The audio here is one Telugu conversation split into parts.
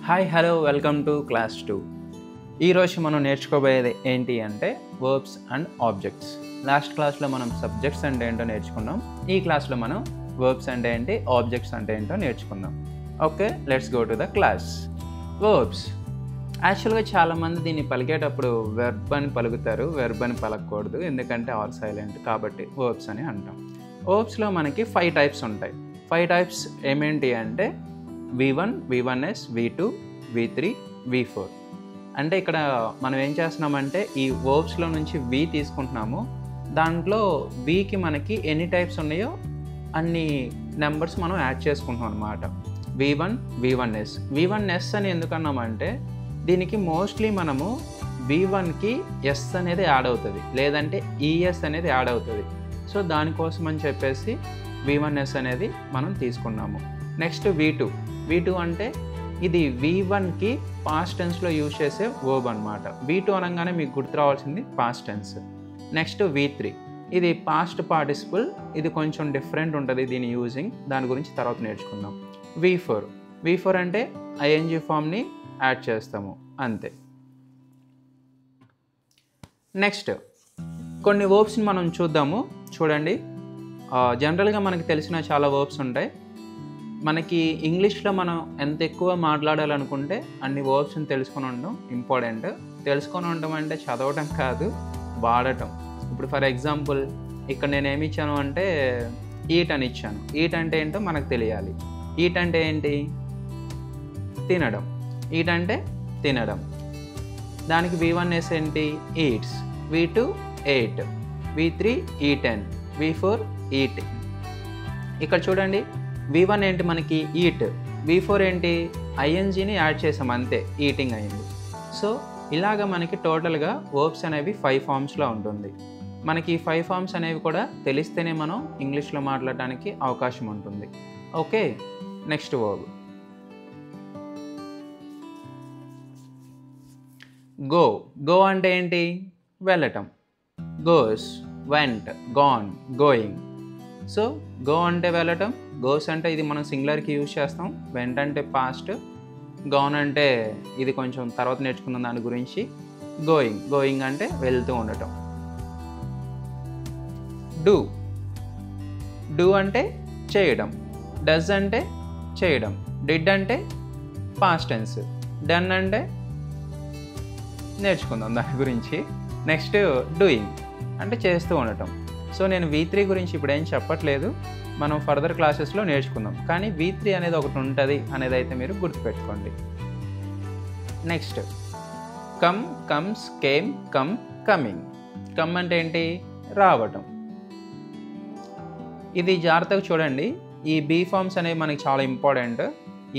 Hi hello welcome to class 2. ఈరోజు మనం నేర్చుకోబోయేది ఏంటి అంటే వర్బ్స్ అండ్ ఆబ్జెక్ట్స్. లాస్ట్ క్లాస్లో మనం సబ్జెక్ట్స్ అంటే ఏంటో నేర్చుకున్నాం. ఈ క్లాస్లో మనం వర్బ్స్ అంటే ఏంటి, ఆబ్జెక్ట్స్ అంటే ఏంటో నేర్చుకుందాం. Okay, let's go to the class. Verbs యాక్చువల్గా చాలామంది దీన్ని పలికేటప్పుడు వెర్బ్ అని పలుకుతారు, వెర్బ్ అని పలకూడదు, ఎందుకంటే ఆల్ సైలెంట్ కాబట్టి వర్బ్స్ అని అంటాం. వర్బ్స్లో మనకి 5 టైప్స్ ఉంటాయి. 5 టైప్స్ ఏమేంటి అంటే V1, V1S, V2, V3, V4. అంటే ఇక్కడ మనం ఏం చేస్తున్నామంటే ఈ వర్బ్స్లో నుంచి V తీసుకుంటున్నాము. దాంట్లో Vకి మనకి ఎన్ని టైప్స్ ఉన్నాయో అన్ని నెంబర్స్ మనం యాడ్ చేసుకుంటున్నాం అనమాట. V1, V1S. V1S అని ఎందుకన్నామంటే దీనికి మోస్ట్లీ మనము V1కి S అనేది యాడ్ అవుతుంది, లేదంటే ES అనేది యాడ్ అవుతుంది. సో దానికోసం అని చెప్పేసి V1S అనేది మనం తీసుకున్నాము. నెక్స్ట్ V2 అంటే ఇది V1కి పాస్ట్ టెన్స్లో యూజ్ చేసే వర్బ్ అనమాట. V2 అనగానే మీకు గుర్తు రావాల్సింది పాస్ట్ టెన్స్. నెక్స్ట్ V3 ఇది పాస్ట్ పార్టిసిపుల్, ఇది కొంచెం డిఫరెంట్ ఉంటుంది దీని యూజింగ్, దాని గురించి తర్వాత నేర్చుకుందాం. V4 అంటే ING ఫామ్ని యాడ్ చేస్తాము, అంతే. నెక్స్ట్ కొన్ని వర్బ్స్ని మనం చూద్దాము. చూడండి, జనరల్గా మనకి తెలిసిన చాలా వర్బ్స్ ఉంటాయి. మనకి ఇంగ్లీష్లో మనం ఎంత ఎక్కువ మాట్లాడాలనుకుంటే అన్ని వర్బ్స్ని తెలుసుకొని ఉండడం ఇంపార్టెంట్. తెలుసుకొని ఉండడం అంటే చదవటం కాదు, వాడటం. ఇప్పుడు ఫర్ ఎగ్జాంపుల్ ఇక్కడ నేను ఏమి ఇచ్చాను అంటే ఈట్ అని ఇచ్చాను. ఈట్ అంటే ఏంటో మనకు తెలియాలి. ఈట్ అంటే ఏంటి? తినడం. ఈట్ అంటే తినడం. దానికి V1S ఏంటి? Eats. V2 ate, V3 eaten, V4 eating. ఇక్కడ చూడండి, V1 ఏంటి మనకి? ఈట్. V4 ఏంటి? INGని యాడ్ చేసాం, అంతే, ఈటింగ్ అయింది. సో ఇలాగ మనకి టోటల్గా వర్బ్స్ అనేవి 5 ఫామ్స్లో ఉంటుంది. మనకి 5 ఫామ్స్ అనేవి కూడా తెలిస్తేనే మనం ఇంగ్లీష్లో మాట్లాడడానికి అవకాశం ఉంటుంది. ఓకే, నెక్స్ట్ వర్బ్ గో అంటే ఏంటి? వెళ్ళటం. Goes, vent, gone, going. So go అంటే వెళ్ళటం, గోస్ అంటే ఇది మనం సింగులర్కి యూజ్ చేస్తాం, వెంట్ అంటే పాస్ట్, గాన్ అంటే ఇది కొంచెం తర్వాత నేర్చుకున్న దాని గురించి, గోయింగ్ అంటే వెళ్తూ ఉండటం. డూ అంటే చేయడం, డస్ అంటే చేయడం, డిడ్ అంటే పాస్ట్ టెన్స్, డన్ అంటే నేర్చుకుందాం దాని గురించి. నెక్స్ట్ డూయింగ్ అంటే చేస్తూ ఉండటం. సో నేను V3 గురించి ఇప్పుడు ఏం చెప్పట్లేదు, మనం ఫర్దర్ క్లాసెస్లో నేర్చుకుందాం. కానీ V3 అనేది ఒకటి ఉంటుంది అనేది అయితే మీరు గుర్తుపెట్టుకోండి. Next come, comes, came, coming. Come అంటే ఏంటి? రావటం. ఇది జాగ్రత్తగా చూడండి, ఈ B ఫామ్స్ అనేవి మనకి చాలా ఇంపార్టెంట్.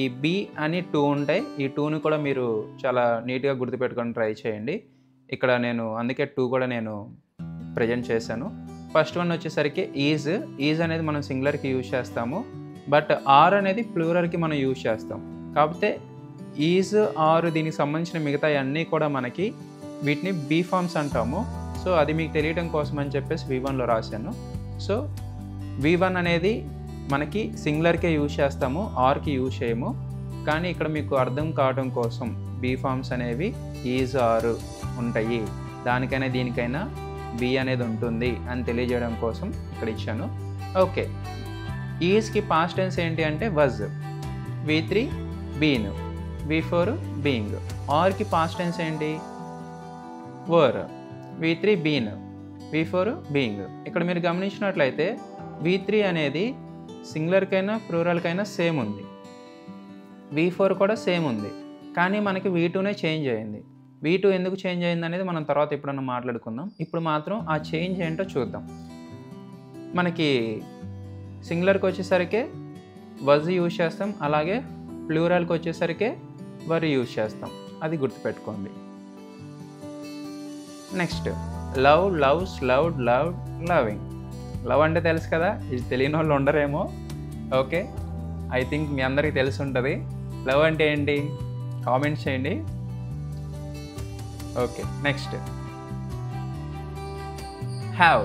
ఈ B అని 2 ఉంటాయి. ఈ 2ని కూడా మీరు చాలా నీట్గా గుర్తుపెట్టుకొని ట్రై చేయండి. ఇక్కడ నేను అందుకే 2 కూడా నేను ప్రజెంట్ చేశాను. ఫస్ట్ వన్ వచ్చేసరికి ఈజ్ అనేది మనం సింగులర్కి యూజ్ చేస్తాము, బట్ ఆర్ అనేది ప్లూరల్కి మనం యూజ్ చేస్తాం. కాకపోతే ఈజ్, ఆర్, దీనికి సంబంధించిన మిగతా అన్నీ కూడా మనకి వీటిని B ఫామ్స్ అంటాము. సో అది మీకు తెలియడం కోసం అని చెప్పేసి V1లో రాశాను. సో V1 అనేది మనకి సింగులర్కే యూజ్ చేస్తాము, ఆర్కి యూజ్ చేయము. కానీ ఇక్కడ మీకు అర్థం కావడం కోసం B ఫామ్స్ అనేవి ఈజ్, ఆర్ ఉంటాయి, దానికైనా దీనికైనా B అనేది ఉంటుంది అని తెలియజేయడం కోసం ఇక్కడ ఇచ్చాను. ఓకే, ఈజ్కి పాస్ట్ టెన్స్ ఏంటి అంటే was, V3 been, V4 being. ఆర్కి పాస్ట్ టెన్స్ ఏంటి? Were, V3 been, V4 being. ఇక్కడ మీరు గమనించినట్లయితే V3 అనేది సింగులర్కైనా ప్లూరల్కైనా సేమ్ ఉంది, V4 కూడా సేమ్ ఉంది, కానీ మనకి V2నే చేంజ్ అయింది. V2 ఎందుకు చేంజ్ అయింది అనేది మనం తర్వాత ఎప్పుడన్నా మాట్లాడుకుందాం. ఇప్పుడు మాత్రం ఆ చేంజ్ ఏంటో చూద్దాం. మనకి సింగులర్కి వచ్చేసరికి వజ్ యూజ్ చేస్తాం, అలాగే ప్లూరల్కి వచ్చేసరికి వర్ యూజ్ చేస్తాం, అది గుర్తుపెట్టుకోండి. Next love, loves, loved, loved, loving. Love అంటే తెలుసు కదా, ఇది తెలియని వాళ్ళు ఉండరేమో. ఓకే, ఐ థింక్ మీ అందరికీ తెలిసి ఉంటుంది. లవ్ అంటే ఏంటి? కామెంట్స్ చేయండి. Okay, next have,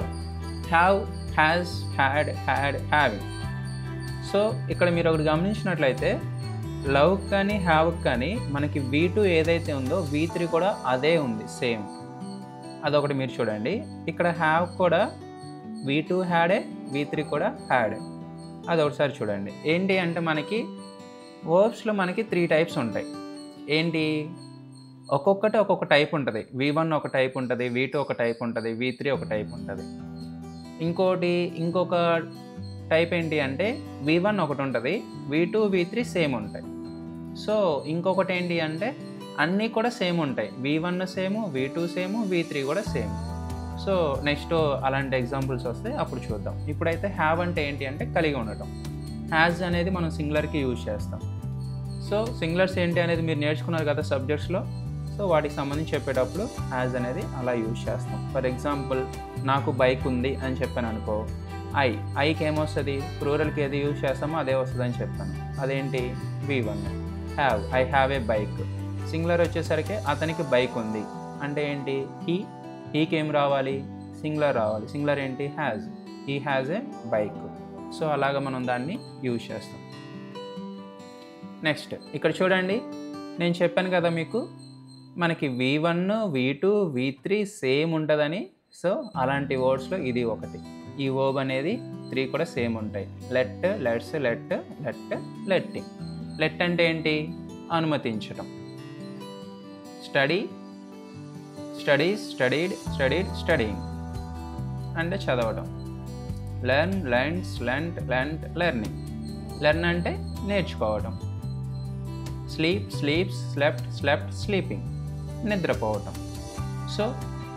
has, had, having. So ఇక్కడ మీరు ఒకటి గమనించినట్లయితే లవ్ కానీ హ్యావ్ కానీ మనకి V2 ఏదైతే ఉందో V3 కూడా అదే ఉంది సేమ్. అదొకటి మీరు చూడండి. ఇక్కడ హ్యావ్ కూడా V2 హ్యాడే, V3 కూడా హ్యాడే. అదొకసారి చూడండి. ఏంటి అంటే మనకి వర్బ్స్లో మనకి 3 టైప్స్ ఉంటాయి. ఏంటి, ఒక్కొక్కటి ఒక్కొక్క టైప్ ఉంటుంది. V1 ఒక టైప్ ఉంటుంది, V2 ఒక టైప్ ఉంటుంది, V3 ఒక టైప్ ఉంటుంది. ఇంకొక టైప్ ఏంటి అంటే V1 ఒకటి ఉంటుంది, V2 V3 సేమ్ ఉంటాయి. సో ఇంకొకటి ఏంటి అంటే అన్నీ కూడా సేమ్ ఉంటాయి. V1 same, V2 same, V3 కూడా సేమ్. సో నెక్స్ట్ అలాంటి ఎగ్జాంపుల్స్ వస్తే అప్పుడు చూద్దాం. ఇప్పుడైతే హ్యావ్ అంటే ఏంటి అంటే కలిగి ఉండటం. హ్యాజ్ అనేది మనం సింగులర్కి యూజ్ చేస్తాం. సో సింగులర్స్ ఏంటి అనేది మీరు నేర్చుకున్నారు కదా సబ్జెక్ట్స్లో. సో వాటికి సంబంధించి చెప్పేటప్పుడు హ్యాజ్ అనేది అలా యూజ్ చేస్తాం. ఫర్ ఎగ్జాంపుల్ నాకు బైక్ ఉంది అని చెప్పాను అనుకో, ఐకి ఏమొస్తుంది, ప్లూరల్కి ఏది యూజ్ చేస్తామో అదే వస్తుంది అని చెప్పాను. అదేంటి, V1. I have a bike. Singular వచ్చేసరికి అతనికి బైక్ ఉంది అంటే ఏంటి, హీకి ఏం రావాలి, సింగులర్ రావాలి. సింగులర్ ఏంటి, has. He has a bike. So అలాగ మనం దాన్ని యూజ్ చేస్తాం. నెక్స్ట్ ఇక్కడ చూడండి, నేను చెప్పాను కదా మీకు మనకి V1, V2, V3 సేమ్ ఉంటుందని. సో అలాంటి వర్డ్స్లో ఇది ఒకటి. ఈ వర్బ్ అనేది 3 కూడా సేమ్ ఉంటాయి. Let, let's, letting. లెట్ అంటే ఏంటి, అనుమతించటం. స్టడీ, స్టడీస్, స్టడీయింగ్ అంటే చదవటం. Learn, learning. లెర్న్ అంటే నేర్చుకోవటం. Sleeps, sleeping నిద్రపోవటం. సో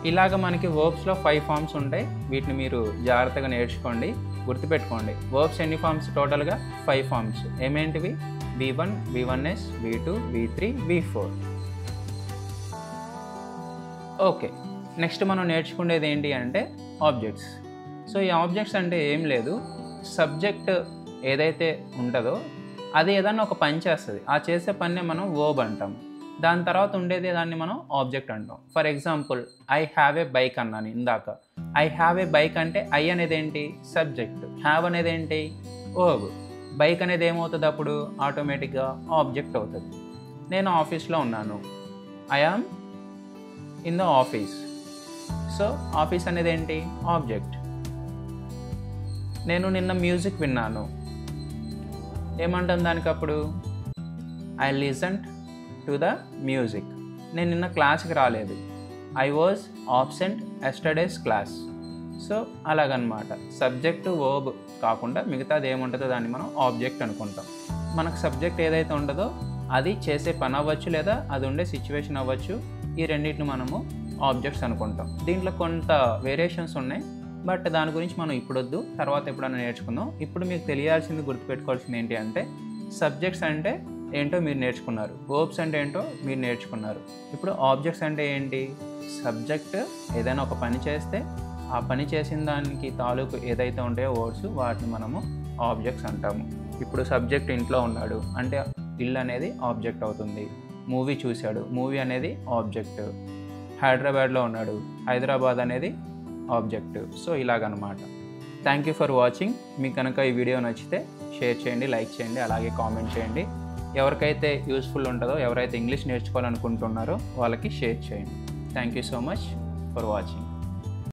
ఇలాగ మనకి వర్బ్స్లో 5 ఫామ్స్ ఉంటాయి. వీటిని మీరు జాగ్రత్తగా నేర్చుకోండి, గుర్తుపెట్టుకోండి. వర్బ్స్ ఎన్ని ఫామ్స్, టోటల్గా 5 forms. ఏమేంటివి, V1, V1s, V2, V3, V4. Okay, next మనం నేర్చుకునేది ఏంటి అంటే ఆబ్జెక్ట్స్. సో ఈ ఆబ్జెక్ట్స్ అంటే ఏం లేదు, సబ్జెక్ట్ ఏదైతే ఉంటుందో అది ఏదన్నా ఒక పని చేస్తుంది. ఆ చేసే పనినే మనం వర్బ్ అంటాం. దాని తర్వాత ఉండేది దాన్ని మనం ఆబ్జెక్ట్ అంటాం. For example I have a bike అన్నాను ఇందాక. ఐ హ్యావ్ ఏ బైక్ అంటే ఐ అనేది ఏంటి, సబ్జెక్ట్. హ్యావ్ అనేది ఏంటి, వర్బ్. బైక్ అనేది ఏమవుతుంది అప్పుడు, ఆటోమేటిక్గా ఆబ్జెక్ట్ అవుతుంది. నేను ఆఫీస్లో ఉన్నాను, I am in the office. So office అనేది ఏంటి, ఆబ్జెక్ట్. నేను నిన్న మ్యూజిక్ విన్నాను, ఏమంటాం దానికి అప్పుడు, I listened to the music. నేను నిన్న క్లాస్కి రాలేదు, I was absent yesterday's class. So అలాగనమాట. సబ్జెక్టు వర్బ్ కాకుండా మిగతాది ఏముంటుందో దాన్ని మనం ఆబ్జెక్ట్ అనుకుంటాం. మనకు సబ్జెక్ట్ ఏదైతే ఉంటుందో అది చేసే పని అవ్వచ్చు, లేదా అది ఉండే సిచ్యువేషన్ అవ్వచ్చు. ఈ రెండింటిని మనము ఆబ్జెక్ట్స్ అనుకుంటాం. దీంట్లో కొంత వేరియేషన్స్ ఉన్నాయి, బట్ దాని గురించి మనం ఇప్పుడొద్దు, తర్వాత ఎప్పుడైనా నేర్చుకుందాం. ఇప్పుడు మీకు తెలియాల్సింది, గుర్తుపెట్టుకోవాల్సింది ఏంటి అంటే సబ్జెక్ట్స్ అంటే ఏంటో మీరు నేర్చుకున్నారు, వర్బ్స్ అంటే ఏంటో మీరు నేర్చుకున్నారు. ఇప్పుడు ఆబ్జెక్ట్స్ అంటే ఏంటి, సబ్జెక్ట్ ఏదైనా ఒక పని చేస్తే ఆ పని చేసిన దానికి తాలూకు ఏదైతే ఉంటాయో వర్డ్స్, వాటిని మనము ఆబ్జెక్ట్స్ అంటాము. ఇప్పుడు సబ్జెక్ట్ ఇంట్లో ఉన్నాడు అంటే ఇల్లు అనేది ఆబ్జెక్ట్ అవుతుంది. మూవీ చూశాడు, మూవీ అనేది ఆబ్జెక్ట్. హైదరాబాద్లో ఉన్నాడు, హైదరాబాద్ అనేది ఆబ్జెక్ట్. సో ఇలాగనమాట. Thank you for watching. మీకు కనుక ఈ వీడియో నచ్చితే షేర్ చేయండి, లైక్ చేయండి, అలాగే కామెంట్ చేయండి. ఎవరికైతే యూస్ఫుల్ ఉంటుందో, ఎవరైతే ఇంగ్లీష్ నేర్చుకోవాలనుకుంటున్నారో వాళ్ళకి షేర్ చేయండి. Thank you so much for watching.